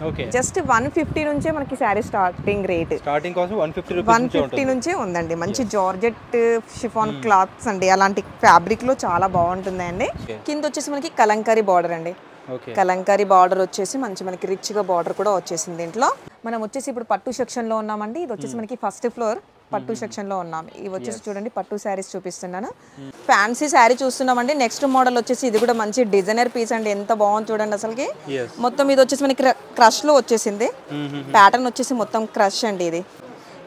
Okay. Just 150 నుంచే మనకి sari starting rate. Starting cost 150 rupees నుంచి 150 నుంచే ఉందండి. మంచి జార్జెట్ షిఫాన్ క్లాత్స్ అండి, అలాంటి ఫ్యాబ్రిక్ లో చాలా బాగుంటుందండి. కింద వచ్చేసి మనకి కలంకారీ బార్డర్ అండి. కలంకారీ బార్డర్ వచ్చేసి మనకి రిచ్ గా బార్డర్ కూడా వచ్చేసింది. దీంట్లో మనం వచ్చేసి ఇప్పుడు పట్టు సెక్షన్ లో ఉన్నామండి. ఇది వచ్చేసి మనకి ఫస్ట్ ఫ్లోర్ పట్టు సెక్షన్ లో ఉన్నాం. ఇవి వచ్చేసి చూడండి పట్టు శారీస్ చూపిస్తున్నాను. ఫ్యాన్సీ శారీ చూస్తున్నామండి. నెక్స్ట్ మోడల్ వచ్చేసి ఇది కూడా మంచి డిజైనర్ పీస్ అండి. ఎంత బాగుంది చూడండి అసలుకి. మొత్తం ఇది వచ్చేసి మనకి క్రష్ లో వచ్చేసింది. ప్యాటర్న్ వచ్చేసి మొత్తం క్రష్ అండి.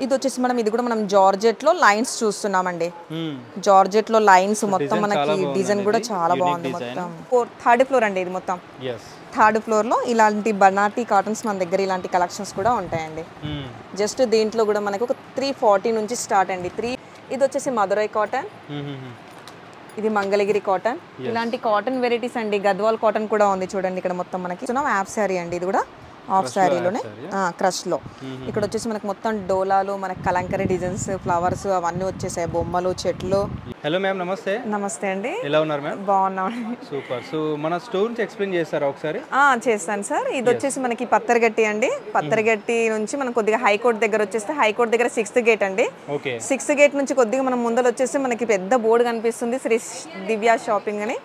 ఇది వచ్చేసి ఇది కూడా మనం జార్జెట్ లో లైన్స్ చూస్తున్నామండి. జార్జెట్ లో లైన్స్ మొత్తం మనకి డిజైన్ కూడా చాలా బాగుంది. మొత్తం థర్డ్ ఫ్లోర్ అండి. ఇది మొత్తం థర్డ్ ఫ్లోర్ లో ఇలాంటి బనాటీ కాటన్స్ మన దగ్గర ఇలాంటి కలెక్షన్స్ కూడా ఉంటాయండి. జస్ట్ దీంట్లో కూడా మనకు ఒక 340 నుంచి స్టార్ట్ అండి. ఇది వచ్చేసి మదురై కాటన్, ఇది మంగళగిరి కాటన్. ఇలాంటి కాటన్ వెరైటీస్ అండి. గద్వాల్ కాటన్ కూడా ఉంది చూడండి. ఇక్కడ మొత్తం మనకి యాప్ శారీ అండి. ఇది కూడా హాఫ్ శారీలోనే క్రష్ లో. ఇక్కడ వచ్చేసి మనకి మొత్తం డోలాలు, మనకి కలంకరీ డిజైన్స్, ఫ్లవర్స్ అవన్నీ వచ్చేసాయి, బొమ్మలు, చెట్లు. హలో మ్యామ్, నమస్తే. నమస్తే అండి. ఎలా ఉన్నారు మ్యామ్? బాగున్నామండి. సూపర్. సో మన స్టోర్ నుంచి ఎక్స్ప్లెయిన్ చేస్తారా ఒకసారి? చేస్తాను సార్. ఇది వచ్చేసి మనకి పత్తరగట్టి అండి. పత్తరగట్టి నుంచి మనం కొద్దిగా హైకోర్ట్ దగ్గర వచ్చేస్తే హైకోర్ట్ దగ్గర 6th గేట్ అండి. 6th గేట్ నుంచి కొద్దిగా మనం ముందర వచ్చేసి మనకి పెద్ద బోర్డు కనిపిస్తుంది, శ్రీ దివ్య షాపింగ్ అని.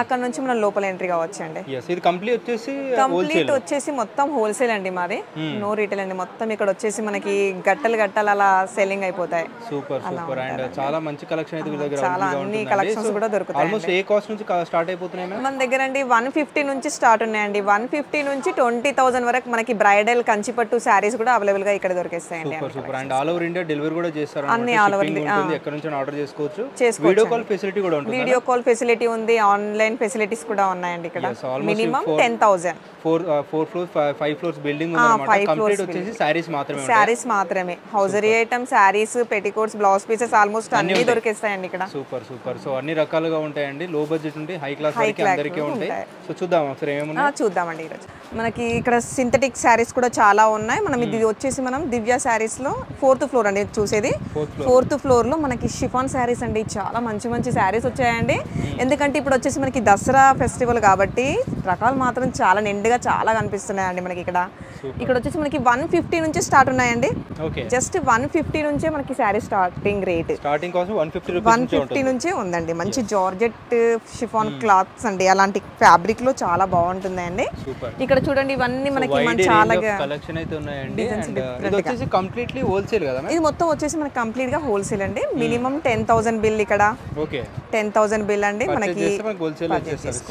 అక్కడ నుంచి మనం లోపల ఎంట్రీ కావచ్చండి. కంప్లీట్ వచ్చేసి మొత్తం హోల్సేల్ అండి మాది. నో రీటైల్ అండి. మొత్తం ఇక్కడ వచ్చేసి మనకి గట్టలు అలా సెల్లింగ్ అయిపోతాయి. Super super. అండ్ చాలా మంచి కలెక్షన్ అయితే మీ దగ్గర చాలా అన్ని కలెక్షన్స్ కూడా దొరుకుతాయి. ఆల్మోస్ట్ ఏ కాస్ట్ నుంచి స్టార్ట్ అయిపోతున్నాయి మన దగ్గర అండి? 150 నుంచి స్టార్ట్ ఉన్నాయండి. 150 నుంచి 20,000 వరకు మనకి బ్రైడల్ కంచిపట్టు శారీస్ కూడా అవైలబుల్ గా ఇక్కడ దొరికేస్తాయండి. Super super. And all over India delivery కూడా చేస్తారు. అన్ని ఆల్ ఓవర్ ఇండియా ఎక్కడ నుంచి ఆర్డర్ చేసుకోవచ్చు. వీడియో కాల్ ఫెసిలిటీ కూడా ఉంటుంది. వీడియో కాల్ ఫెసిలిటీ ఉంది. ఆన్లైన్ ఫెసిలిటీస్ కూడా ఉన్నాయండి ఇక్కడ. మినిమం 10,000. 4 ఫ్లోర్స్ 5 ఫ్లోర్స్ బిల్డింగ్ ఉందన్నమాట. కంప్లీట్ వచ్చేసి శారీస్ మాత్రమే. Hosiery item, saris, petticoats, blouse pieces almost అన్ని దొరికేస్తాయండి ఇక్కడ. Super super. సో అన్ని రకాలుగా ఉంటాయండి. లో బడ్జెట్ నుండి హై క్లాస్ వరకు అందరికీ ఉంటాయి. సో చూద్దాం ఒకసారి ఏమేమున్నాయి చూద్దామండి. ఈరోజు మనకి ఇక్కడ సింథటిక్ శారీస్ కూడా చాలా ఉన్నాయి. మనం ఇది వచ్చేసి మనం దివ్య శారీస్ లో 4th ఫ్లోర్ అండి చూసేది. 4th ఫ్లోర్ లో మనకి షిఫాన్ శారీస్ అండి. చాలా మంచి శారీస్ వచ్చాయండి. ఎందుకంటే ఇప్పుడు వచ్చేసి మనకి దసరా ఫెస్టివల్ కాబట్టి రకాలు మాత్రం చాలా నిండుగా చాలా కనిపిస్తున్నాయండి మనకి ఇక్కడ. ఇక్కడ వచ్చేసి మనకి 150 నుంచి స్టార్ట్ ఉన్నాయండి. జస్ట్ 150 నుంచే మనకి sari starting rate. Starting cost 150 నుంచే ఉందండి. మంచి జార్జెట్ షిఫాన్ క్లాత్స్ అండి, అలాంటి ఫ్యాబ్రిక్ లో చాలా బాగుంటుందండి. ఇక్కడ చూడండి ఇవన్నీ మనకి చాలా కలెక్షన్ అయితే ఉన్నాయండి. ఇది వచ్చేసి కంప్లీట్లీ హోల్సేల్ కదా? ఇది మొత్తం వచ్చేసి మనకి కంప్లీట్ గా హోల్సేల్ అండి. మినిమం 10,000 బిల్ ఇక్కడ. 10,000 బిల్ అండి మనకి.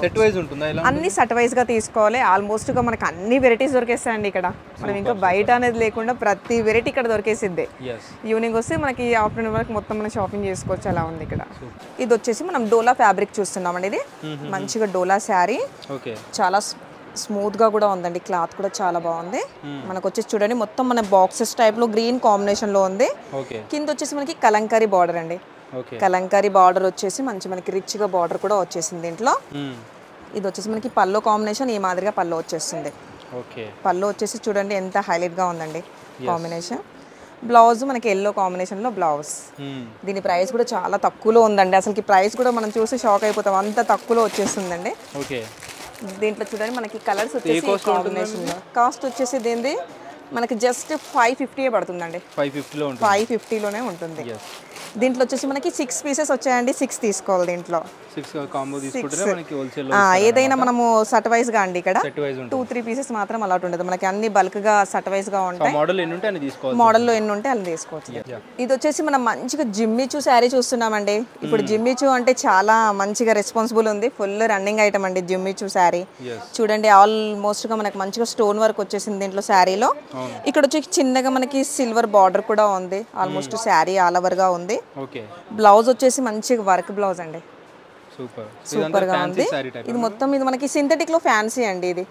సెట్ వైజ్ ఉంటుందా? అన్ని సెట్ వైజ్ గా తీసుకోవాలి. ఆల్మోస్ట్ గా మనకి అన్ని వెరైటీస్ దొరికేస్తాయండి ఇక్కడ. మనం ఇంకా బయట అనేది లేకుండా ప్రతి వెరైటీ ఇక్కడ దొరికేసిద్ది. ఈవినింగ్ వస్తే మనకి ఆఫ్టర్నూన్ వరకు మొత్తం మనం షాపింగ్ చేసుకోవచ్చు. అలా ఉంది ఇక్కడ. ఇది వచ్చేసి మనం డోలా ఫ్యాబ్రిక్ చూస్తున్నామండి. ఇది మంచిగా డోలా శారీ, చాలా స్మూత్ గా కూడా ఉందండి. క్లాత్ కూడా చాలా బాగుంది. మనకు వచ్చేసి చూడండి మొత్తం మన బాక్సెస్ టైప్ లో గ్రీన్ కాంబినేషన్ లో ఉంది. కింద వచ్చేసి మనకి కలంకారీ బార్డర్ అండి. కలంకారీ బార్డర్ వచ్చేసి మనకి రిచ్ గా బార్డర్ కూడా వచ్చేసింది దీంట్లో. ఇది వచ్చేసి మనకి పల్లో కాంబినేషన్ ఈ మాదిరిగా పల్లో వచ్చేస్తుంది. పల్లో వచ్చేసి చూడండి ఎంత హైలైట్ గా ఉందండి కాంబినేషన్. బ్లౌజ్ మనకి ఎల్లో కాంబినేషన్ లో బ్లౌజ్. దీని ప్రైస్ కూడా చాలా తక్కువలో ఉందండి. అసలు ప్రైస్ కూడా మనం చూసి షాక్ అయిపోతాం, అంత తక్కువలో వచ్చేస్తుందండి. దీంట్లో చూడండి మనకి కలర్స్ వచ్చేసి కాంబినేషన్. కాస్ట్ వచ్చేసి దీనిది మనకి జస్ట్ 550 పడుతుందండి. 550లోనే ఉంటుంది. దీంట్లో వచ్చేసి మనకి 6 పీసెస్ వచ్చాయండి. 6 తీసుకోవాలి. దీంట్లో ఏదైనా మనము సట్ వైజ్ గా అండి. ఇక్కడ 2-3 పీసెస్ మాత్రం అలాట్ ఉండదు. మనకి అన్ని బల్క్ గా సట్ వైజ్ గా ఉంటాయి. మోడల్లో ఎన్ని ఉంటే అలా తీసుకోవచ్చు. ఇది వచ్చేసి మనం మంచిగా జిమ్మిచూ శారీ చూస్తున్నామండి. ఇప్పుడు జిమ్మిచూ అంటే చాలా మంచిగా రెస్పాన్సిబుల్ ఉంది. ఫుల్ రన్నింగ్ ఐటమ్ అండి జిమ్మిచూ శారీ. చూడండి ఆల్మోస్ట్ గా మనకి మంచిగా స్టోన్ వర్క్ వచ్చేసింది దీంట్లో శారీలో. ఇక్కడ వచ్చి చిన్నగా మనకి సిల్వర్ బార్డర్ కూడా ఉంది. ఆల్మోస్ట్ శారీ ఆల్ ఓవర్ గా ఉంది. బ్లౌజ్ వచ్చేసి మంచిగా వర్క్ బ్లౌజ్ అండి. సూపర్ గా ఉంది. ఇది మొత్తం ఇది మనకి సింథటిక్ లో ఫ్యాన్సీ అండి. ఇది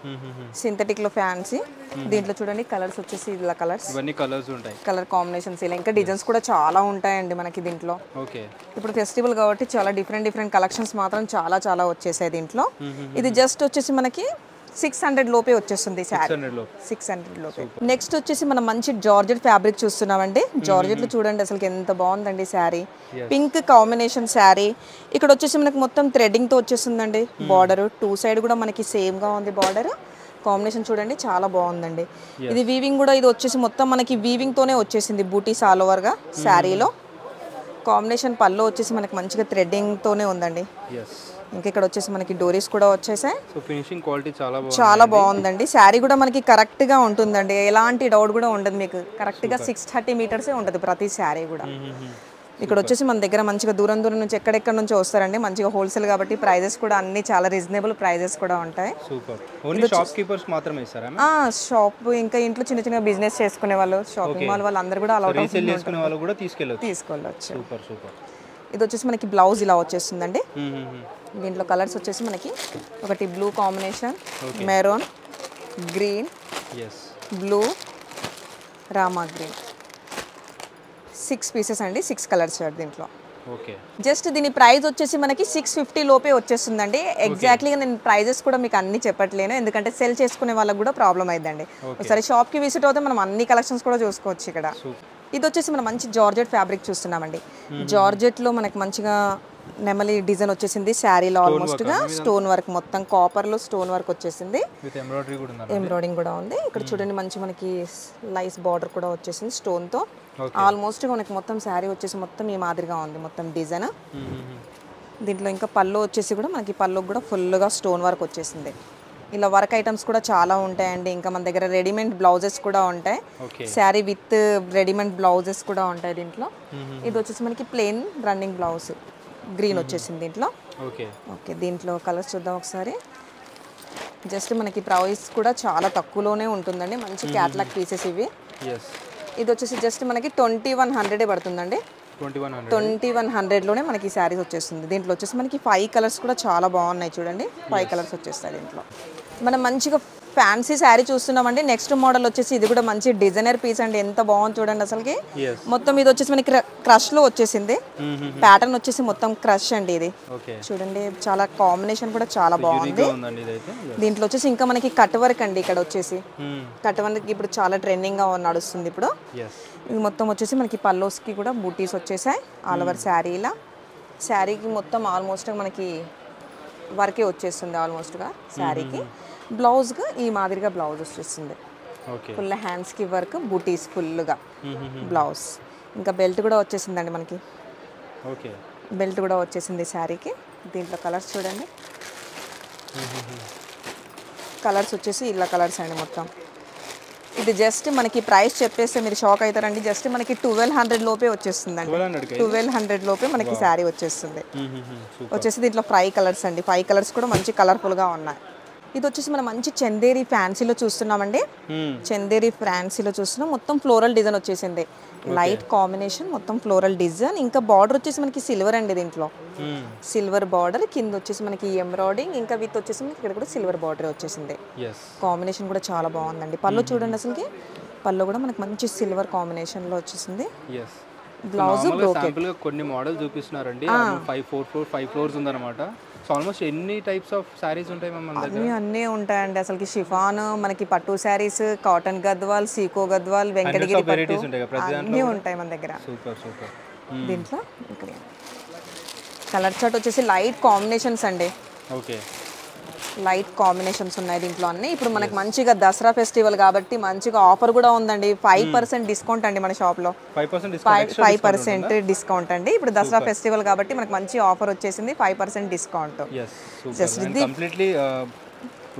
సింథటిక్ లో ఫ్యాన్సీ. దీంట్లో చూడండి కలర్స్ వచ్చేసి ఇలా కలర్ కాంబినేషన్స్ ఇలా ఇంకా డిజైన్స్ కూడా చాలా ఉంటాయండి మనకి దీంట్లో. ఇప్పుడు ఫెస్టివల్ కాబట్టి చాలా డిఫరెంట్ కలెక్షన్స్ మాత్రం చాలా వచ్చేసాయి దీంట్లో. ఇది జస్ట్ వచ్చేసి మనకి 600 లోపే వచ్చేస్తుంది శారీ. 600 లోపే. నెక్స్ట్ వచ్చేసి మనం మంచి జార్జెట్ ఫ్యాబ్రిక్ చూస్తున్నామండి. జార్జెట్ లో చూడండి అసలు ఎంత బాగుందండి శారీ. Pink combination sari. ఇక్కడ వచ్చేసి మనకి మొత్తం థ్రెడ్డింగ్ తో వచ్చేస్తుందండి బార్డర్. 2 సైడ్ కూడా మనకి సేమ్ గా ఉంది బార్డర్. కాంబినేషన్ చూడండి చాలా బాగుందండి. ఇది వీవింగ్ కూడా ఇది వచ్చేసి మొత్తం మనకి వీవింగ్ తోనే వచ్చేసింది బూటీస్ ఆల్ ఓవర్ గా శారీలో. కాంబినేషన్ పళ్ళు వచ్చేసి మనకి మంచిగా థ్రెడ్డింగ్ తోనే ఉందండి. ఇంకా ఇక్కడ వచ్చేసి మనకి డోరీస్ కూడా వచ్చేసాయి. సో ఫినిషింగ్ క్వాలిటీ చాలా బాగుందండి. శారీ కూడా మనకి కరెక్ట్ గా ఉంటుందండి, ఎలాంటి డౌట్ కూడా ఉండదు మీకు. కరెక్ట్ గా 630 మీటర్సే ఉంటుంది ప్రతి శారీ కూడా. ఇక్కడ వచ్చేసి మన దగ్గర మంచిగా దూరం దూరం నుంచి ఎక్కడెక్కడ నుంచి వస్తారండి, మంచిగా హోల్సేల్ కాబట్టి ప్రైజెస్ కూడా అన్ని చాలా రీజనబుల్ ప్రైజెస్ కూడా ఉంటాయి. సూపర్. ఓన్లీ షాప్ కీపర్స్ మాత్రమే ఇస్తారా? షాప్ ఇంకా ఇంట్లో చిన్న చిన్న బిజినెస్ చేసుకునే వాళ్ళు, షాపింగ్ మాల్ వాళ్ళు అందరూ కూడా అలా రీసేల్ చేసుకునే వాళ్ళు కూడా తీసుకెళ్ళొచ్చు. Super super. ఇది వచ్చేసి మనకి బ్లౌజ్ ఇలా వచ్చేస్తుందండి. దీంట్లో కలర్స్ వచ్చేసి మనకి ఒకటి blue combination, maroon, green, blue, Rama green, 6 pieces అండి. 6 కలర్స్ దీంట్లో. జస్ట్ దీని ప్రైస్ వచ్చేసి మనకి 650 లోపే వచ్చేస్తుందండి. ఎగ్జాక్ట్లీగా నేను ప్రైజెస్ కూడా మీకు అన్ని చెప్పట్లేను, ఎందుకంటే సెల్ చేసుకునే వాళ్ళకి కూడా ప్రాబ్లం అయిందండి. ఒకసారి షాప్కి విజిట్ అవుతే మనం అన్ని కలెక్షన్స్ కూడా చూసుకోవచ్చు ఇక్కడ. ఇది వచ్చేసి మనం మంచి జార్జెట్ ఫ్యాబ్రిక్ చూస్తున్నామండి. జార్జెట్లో మనకి మంచిగా నెమలి డిజైన్ వచ్చేసింది శారీలో. ఆల్మోస్ట్ గా స్టోన్ వర్క్, మొత్తం కాపర్ లో స్టోన్ వర్క్ వచ్చేసింది. ఎంబ్రాయిడింగ్ కూడా ఉంది. ఇక్కడ చూడండి మంచి మనకి లైస్ బార్డర్ కూడా వచ్చేసింది స్టోన్ తో. ఆల్మోస్ట్ గా మనకి మొత్తం శారీ వచ్చేసి మొత్తం ఈ మాదిరిగా ఉంది మొత్తం డిజైన్. దీంట్లో ఇంకా పళ్ళు వచ్చేసి కూడా మనకి పళ్ళు కూడా ఫుల్ గా స్టోన్ వర్క్ వచ్చేసింది. ఇలా వర్క్ ఐటమ్స్ కూడా చాలా ఉంటాయండి. ఇంకా మన దగ్గర రెడీమేడ్ బ్లౌజెస్ కూడా ఉంటాయి, శారీ విత్ రెడీమేడ్ బ్లౌజెస్ కూడా ఉంటాయి దీంట్లో. ఇది వచ్చేసి మనకి ప్లెయిన్ రన్నింగ్ బ్లౌజ్ గ్రీన్ వచ్చేసింది దీంట్లో. ఓకే, దీంట్లో కలర్స్ చూద్దాం ఒకసారి. జస్ట్ మనకి ప్రైస్ కూడా చాలా తక్కువలోనే ఉంటుందండి, మంచి క్యాటలాగ్ పీసెస్ ఇవి. ఇది వచ్చేసి జస్ట్ మనకి 2100 పడుతుందండి. 2100 లోనే మనకి శారీస్ వచ్చేస్తుంది. దీంట్లో వచ్చేసి మనకి 5 కలర్స్ కూడా చాలా బాగున్నాయి చూడండి. 5 కలర్స్ వచ్చేస్తాయి దీంట్లో. మనం మంచిగా ఫ్యాన్సీ శారీ చూస్తున్నామండి. నెక్స్ట్ మోడల్ వచ్చేసి ఇది కూడా మంచి డిజైనర్ పీస్ అండి, ఎంత బాగుంది చూడండి అసలుకి. మొత్తం ఇది వచ్చేసి మనకి క్రష్ లో వచ్చేసింది. ప్యాటర్న్ వచ్చేసి మొత్తం క్రష్ అండి ఇది. చూడండి చాలా కాంబినేషన్ కూడా చాలా బాగుంది. దీంట్లో వచ్చేసి ఇంకా మనకి కట్ వర్క్ అండి. ఇక్కడ వచ్చేసి కట్ వర్క్ ఇప్పుడు చాలా ట్రెండింగ్ గా నడుస్తుంది ఇప్పుడు. ఇది మొత్తం వచ్చేసి మనకి పల్లోస్కి కూడా బూటీస్ వచ్చేసాయి ఆల్ ఓవర్ శారీలా. శారీకి మొత్తం ఆల్మోస్ట్ మనకి వర్కే వచ్చేస్తుంది ఆల్మోస్ట్గా శారీకి. బ్లౌజ్గా ఈ మాదిరిగా బ్లౌజ్ వచ్చేస్తుంది. ఫుల్ హ్యాండ్స్కి వర్క్, బూటీస్ ఫుల్గా బ్లౌజ్. ఇంకా బెల్ట్ కూడా వచ్చేసిందండి మనకి. బెల్ట్ కూడా వచ్చేసింది శారీకి. దీంట్లో కలర్స్ చూడండి. కలర్స్ వచ్చేసి ఇలా కలర్స్ అండి మొత్తం. ఇది జస్ట్ మనకి ప్రైస్ చెప్పేస్తే మీరు షాక్ అవుతారండి. జస్ట్ మనకి 1200 లోపే వచ్చేస్తుందండి. 1200 లోపే మనకి శారీ వచ్చేస్తుంది. వచ్చేసి దీంట్లో 5 కలర్స్ అండి. 5 కలర్స్ కూడా మంచి కలర్ఫుల్గా ఉన్నాయి. ఇది వచ్చేసి మనం మంచి చందేరి ఫ్యాన్సీలో చూస్తున్నామండి. చందేరి ఫ్యాన్సీలో చూస్తున్నాం. మొత్తం ఫ్లోరల్ డిజైన్ వచ్చేసింది, లైట్ కాంబినేషన్, మొత్తం ఫ్లోరల్ డిజైన్. ఇంకా బార్డర్ వచ్చేసి మనకి సిల్వర్ అండి. దీంట్లో సిల్వర్ బార్డర్, కింద వచ్చేసి మనకి ఎంబ్రాయిడింగ్, ఇంకా విత్ వచ్చేసి మనకి ఇక్కడ కూడా సిల్వర్ బార్డర్ వచ్చేసింది. కాంబినేషన్ కూడా చాలా బాగుందండి. పళ్ళు చూడండి అసలుకి, పళ్ళు కూడా మనకి మంచి సిల్వర్ కాంబినేషన్ లో వచ్చేసింది. బ్లౌజ్ కొన్ని మోడల్ చూపిస్తున్నారండి. 5 ఫ్లోర్స్ ఉందన్నమాట. సో ఆల్మోస్ట్ ఎన్ని టైప్స్ ఆఫ్ సారీస్ ఉంటాయి మన దగ్గర? అన్నీ ఉంటాయండి అసలుకి. షిఫాన్, మనకి పట్టు సారీస్, కాటన్ గద్వాల్, సీకో గద్వాల్, వెంకటగిరి పట్టు అన్నీ ఉంటాయి మన దగ్గర. సూపర్. దీంట్లో కలర్ చార్ట్ వచ్చేసి లైట్ కాంబినేషన్స్ అండి. లైట్ కాంబినేషన్స్ ఉన్నాయి దీంట్లో అన్ని. ఇప్పుడు మనకి మంచిగా దసరా ఫెస్టివల్ కాబట్టి మంచిగా ఆఫర్ కూడా ఉందండి. 5% డిస్కౌంట్ అండి మన షాప్ లో. 5% డిస్కౌంట్ అండి. ఇప్పుడు దసరా ఫెస్టివల్ కాబట్టి మనకి మంచి ఆఫర్ వచ్చేసింది, 5% డిస్కౌంట్.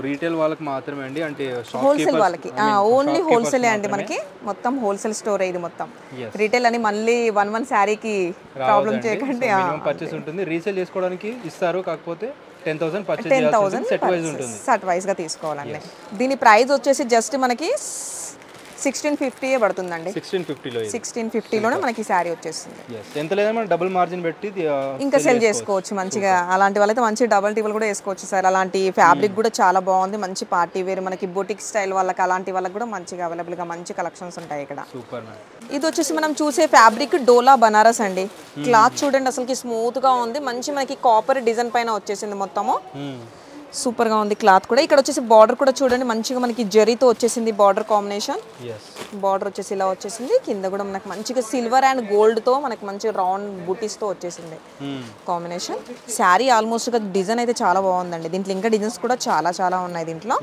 రీటైల్ వాళ్ళకి మాత్రమే అండి, అంటే హోల్సేల్ వాళ్ళకి ఓన్లీ హోల్సేల్ అండి. మనకి మొత్తం హోల్సేల్ స్టోర్ ఇది మొత్తం. రీటైల్ అని మళ్ళీ 1 శారీకి ప్రాబ్లం చేయకండి. పర్చేస్ ఉంటుంది, రీసేల్ చేసుకోవడానికి ఇస్తారు. కాకపోతే 10,000 పర్చేస్ చేయాల్సి సెట్ వైస్ ఉంటుంది. సెట్ వైస్ గా తీసుకోవాలండి. దీని ప్రైస్ వచ్చేసి జస్ట్ మనకి 1650 పడుతుందండి. 1650 లోనే మనకి శారీ వచ్చేస్తుంది. ఎంత లేదని మనం డబుల్ మార్జిన్ పెట్టి ఇంకా సెల్ చేసుకోవచ్చు మంచిగా. అలాంటి వాళ్ళైతే మంచి డబుల్ టీవల్ కూడా వేసుకోవచ్చు సార్. అలాంటి ఫ్యాబ్రిక్ కూడా చాలా బాగుంది, మంచి పార్టీ వేర్, మనకి బొటిక్ స్టైల్ వాళ్ళకి అలాంటి వాళ్ళకి కూడా మంచిగా అవైలబుల్ గా మంచి కలెక్షన్స్ ఉంటాయి ఇక్కడ. ఇది వచ్చేసి మనం చూసే ఫ్యాబ్రిక్ డోలా బనారస్ అండి. క్లాత్ చూడండి అసలుకి స్మూత్ గా ఉంది, మంచి మనకి కాపర్ డిజైన్ పైన వచ్చేసింది మొత్తము. సూపర్ గా ఉంది క్లాత్ కూడా. ఇక్కడ వచ్చేసి బార్డర్ కూడా చూడండి మంచిగా మనకి జరీతో వచ్చేసింది బార్డర్ కాంబినేషన్. బార్డర్ వచ్చేసి ఇలా వచ్చేసింది. కింద కూడా మనకి మంచిగా సిల్వర్ అండ్ గోల్డ్ తో మనకి మంచి రౌండ్ బూటీస్ తో వచ్చేసింది కాంబినేషన్. శారీ ఆల్మోస్ట్ గా డిజైన్ అయితే చాలా బాగుందండి. దీంట్లో ఇంకా డిజైన్స్ కూడా చాలా ఉన్నాయి దీంట్లో.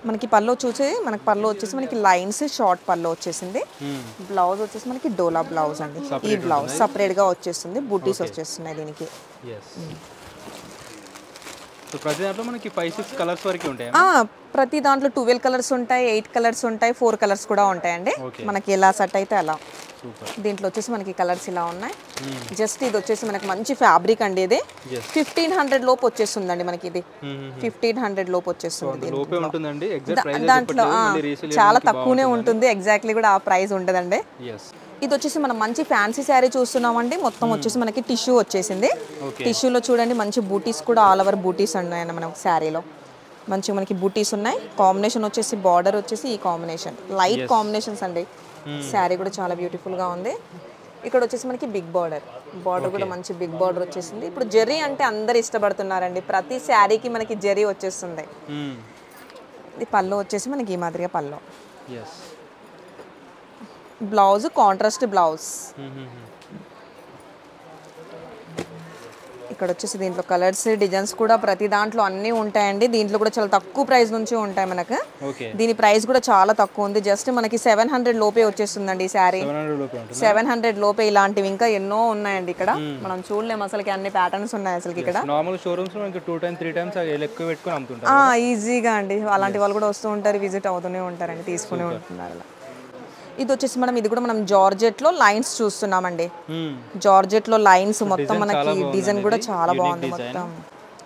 మనకి పళ్ళు వచ్చేసి మనకి లైన్స్ షార్ట్ పళ్ళు వచ్చేసింది. బ్లౌజ్ వచ్చేసి మనకి డోలా బ్లౌజ్ అండి. ఈ బ్లౌజ్ సపరేట్ గా వచ్చేస్తుంది, బూటీస్ వచ్చేస్తున్నాయి దీనికి. ప్రతి దాంట్లో మనకి 5-6 కలర్స్ వరకు ఉంటాయి. ప్రతి దాంట్లో 12 కలర్స్ ఉంటాయి, 8 కలర్స్ ఉంటాయి, 4 కలర్స్ కూడా ఉంటాయండి. మనకి ఎలా సెట్ అయితే అలా. దీంట్లో వచ్చేసి మనకి కలర్స్ ఇలా ఉన్నాయి. జస్ట్ ఇది వచ్చేసి మనకి మంచి ఫ్యాబ్రిక్ అండి. ఇది 1500 లోపు వచ్చేస్తుందండి మనకి. ఇది 1500 లోపు వచ్చేస్తుంది. దాంట్లో చాలా తక్కువనే ఉంటుంది, ఎగ్జాక్ట్లీ కూడా ఆ ప్రైస్ ఉంటుందండి. ఇది వచ్చేసి మనం మంచి ఫ్యాన్సీ శారీ చూస్తున్నామండి. మొత్తం వచ్చేసి మనకి టిష్యూ వచ్చేసింది. టిష్యూలో చూడండి మంచి బూటీస్ కూడా ఆల్ ఓవర్ బూటీస్ ఉన్నాయండి మన శారీలో. మంచి మనకి బూటీస్ ఉన్నాయి. కాంబినేషన్ వచ్చేసి బార్డర్ వచ్చేసి ఈ కాంబినేషన్ లైట్ కాంబినేషన్స్ అండి. శారీ కూడా చాలా బ్యూటిఫుల్ గా ఉంది. ఇక్కడ వచ్చేసి మనకి బిగ్ బార్డర్ కూడా మంచి బిగ్ బార్డర్ వచ్చేసింది. ఇప్పుడు జెరీ అంటే అందరు ఇష్టపడుతున్నారండి. ప్రతి శారీకి మనకి జెరీ వచ్చేస్తుంది. ఇది పళ్ళు వచ్చేసి మనకి ఈ మాదిరిగా పళ్ళు. Blouse contrast blouse. ఇక్కడ వచ్చేసి దీంట్లో కలర్స్ డిజైన్స్ కూడా ప్రతి దాంట్లో అన్నీ ఉంటాయండి. దీంట్లో కూడా చాలా తక్కువ ప్రైస్ నుంచి ఉంటాయి మనకు. దీని ప్రైస్ కూడా చాలా తక్కువ ఉంది. జస్ట్ మనకి 700 లోపే వచ్చేస్తుందండి ఈ శారీ. 700 లోపే. ఇలాంటివి ఇంకా ఎన్నో ఉన్నాయండి ఇక్కడ. మనం చూడలేము అసలు, అన్ని ప్యాటర్న్స్ ఉన్నాయి అసలు ఇక్కడ. ఈజీగా అండి. అలాంటి వాళ్ళు కూడా వస్తూ ఉంటారు, విజిట్ అవుతూనే ఉంటారండి, తీసుకునే ఉంటున్నారు అలా. ఇది వచ్చేసి ఇది కూడా మనం జార్జెట్ లో లైన్స్ చూస్తున్నామండి. జార్జెట్ లో లైన్స్ మొత్తం మనకి డిజైన్ కూడా చాలా బాగుంది. మొత్తం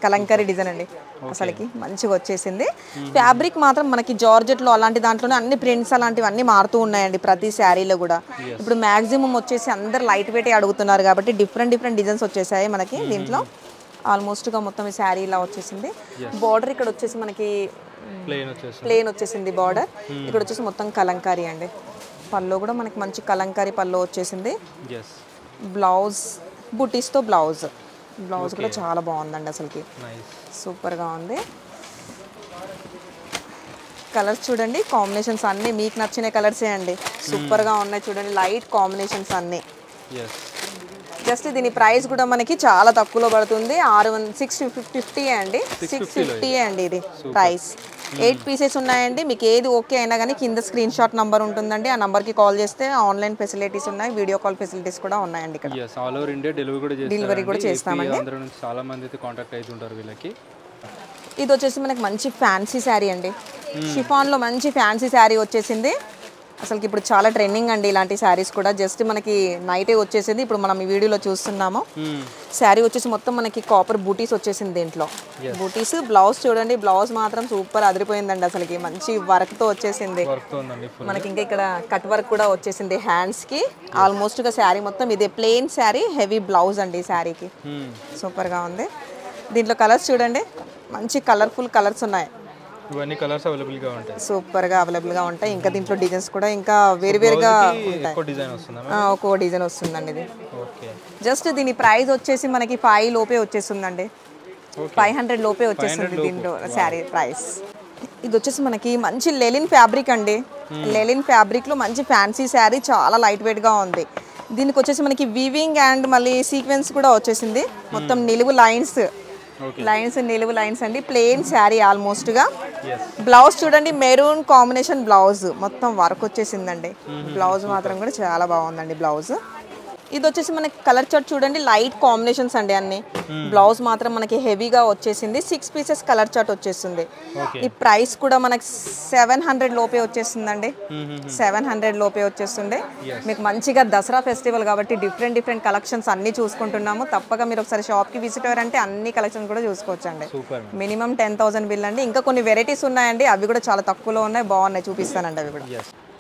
కలంకరీ డిజైన్ అండి. అసలుకి మంచిగా వచ్చేసింది. ఫ్యాబ్రిక్ మాత్రం మనకి జార్జెట్ లో అలాంటి దాంట్లోనే అన్ని ప్రింట్స్ అలాంటివి అన్ని మారుతూ ఉన్నాయండి ప్రతి శారీలో కూడా. ఇప్పుడు మాక్సిమం వచ్చేసి అందరు లైట్ వెయిట్ అడుగుతున్నారు కాబట్టి డిఫరెంట్ డిజైన్స్ వచ్చేసాయి మనకి దీంట్లో. ఆల్మోస్ట్ గా మొత్తం ఈ శారీ ఇలా వచ్చేసింది. బార్డర్ ఇక్కడ వచ్చేసి మనకి ప్లేన్ వచ్చేసింది బార్డర్. ఇక్కడ వచ్చేసి మొత్తం కలంకారీ అండి. పళ్ళు కూడా మనకి మంచి కలంకారీ పళ్ళు వచ్చేసింది. బ్లౌజ్ బుటీస్తో బ్లౌజ్ కూడా చాలా బాగుందండి అసలుకి. సూపర్గా ఉంది. కలర్స్ చూడండి, కాంబినేషన్స్ అన్నీ మీకు నచ్చిన కలర్సే అండి. సూపర్గా ఉన్నాయి చూడండి, లైట్ కాంబినేషన్స్ అన్నీ. జస్ట్ దీని ప్రైస్ కూడా మనకి చాలా తక్కువలో పడుతుంది. 650 అండి. 650 అండి ఇది ప్రైస్. 8 పీసెస్ ఉన్నాయండి. మీకు ఏది ఓకే అయినా కానీ కింద స్క్రీన్ షాట్ నంబర్ ఉంటుందండి. ఆ నంబర్కి కాల్ చేస్తే ఆన్లైన్ ఫెసిలిటీస్ ఉన్నాయి, వీడియో కాల్ ఫెసిలిటీస్ కూడా ఉన్నాయండి ఇక్కడ. ఆల్ ఓవర్ ఇండియా డెలివరీ కూడా చేస్తామండి. చాలా మంది అయితే కాంటాక్ట్ అవుతుంటారు వీళ్ళకి. ఇది వచ్చేసి మనకి మంచి ఫ్యాన్సీ శారీ అండి. షిఫాన్లో మంచి ఫ్యాన్సీ శారీ వచ్చేసింది. అసలుకి ఇప్పుడు చాలా ట్రెండింగ్ అండి ఇలాంటి శారీస్ కూడా. జస్ట్ మనకి నైటే వచ్చేసింది. ఇప్పుడు మనం ఈ వీడియోలో చూస్తున్నాము. శారీ వచ్చేసి మొత్తం మనకి కాపర్ బూటీస్ వచ్చేసింది దీంట్లో. బూటీస్ బ్లౌజ్ చూడండి, బ్లౌజ్ మాత్రం సూపర్ అదిరిపోయిందండి అసలుకి. మంచి వర్క్ తో వచ్చేసింది మనకి. ఇంకా ఇక్కడ కట్ వర్క్ కూడా వచ్చేసింది హ్యాండ్స్ కి. ఆల్మోస్ట్ గా శారీ మొత్తం ఇదే ప్లెయిన్ శారీ, హెవీ బ్లౌజ్ అండి ఈ శారీకి. సూపర్ గా ఉంది. దీంట్లో కలర్స్ చూడండి, మంచి కలర్ఫుల్ కలర్స్ ఉన్నాయి. ఇవన్నీ కలర్స్ అవైలబుల్ గా ఉంటాయి. సూపర్ గా అవైలబుల్ గా ఉంటాయి. ఇంకా దీంట్లో డిజైన్స్ కూడా ఇంకా వేరువేరుగా ఉంటాయి. ఒక్కో డిజైన్ వస్తుందండి ఇది. జస్ట్ దీని ప్రైస్ వచ్చేసి మనకి 5 లోపే వచ్చేస్తుందండి. 500 లోపే వచ్చేస్తుంది దీంట్లో శారీ ప్రైస్. ఇది వచ్చేసి మనకి మంచి లెలిన్ ఫ్యాబ్రిక్ అండి. లెలిన్ ఫ్యాబ్రిక్ లో మంచి ఫ్యాన్సీ శారీ, చాలా లైట్ వెయిట్ గా ఉంది. దీనికి వచ్చేసి మనకి వీవింగ్ అండ్ మళ్ళీ సీక్వెన్స్ కూడా వచ్చేసింది. మొత్తం నిలువు లైన్స్ నిలువు లైన్స్ అండి. ప్లెయిన్ శారీ ఆల్మోస్ట్ గా. బ్లౌజ్ చూడండి, మెరూన్ కాంబినేషన్ బ్లౌజ్, మొత్తం వర్క్ వచ్చేసిందండి. బ్లౌజ్ మాత్రం కూడా చాలా బాగుందండి బ్లౌజ్. ఇది వచ్చేసి మనకి కలర్ చార్ట్ చూడండి, లైట్ కాంబినేషన్స్ అండి అన్ని. బ్లౌజ్ మాత్రం మనకి హెవీగా వచ్చేసింది. 6 పీసెస్ కలర్ చార్ట్ వచ్చేస్తుంది. ఈ ప్రైస్ కూడా మనకి 700 లోపే వచ్చేస్తుందండి. 700 లోపే వచ్చేస్తుంది. మీకు మంచిగా దసరా ఫెస్టివల్ కాబట్టి డిఫరెంట్ కలెక్షన్స్ అన్ని చూసుకుంటున్నాము. తప్పక మీరు ఒకసారి షాప్ కి విజిట్ అయ్యారంటే అన్ని కలెక్షన్స్ కూడా చూసుకోవచ్చండి. మినిమం 10,000 బిల్ అండి. ఇంకా కొన్ని వెరైటీస్ ఉన్నాయండి, అవి కూడా చాలా తక్కువలో ఉన్నాయి, బాగున్నాయి, చూపిస్తానండి అవి కూడా.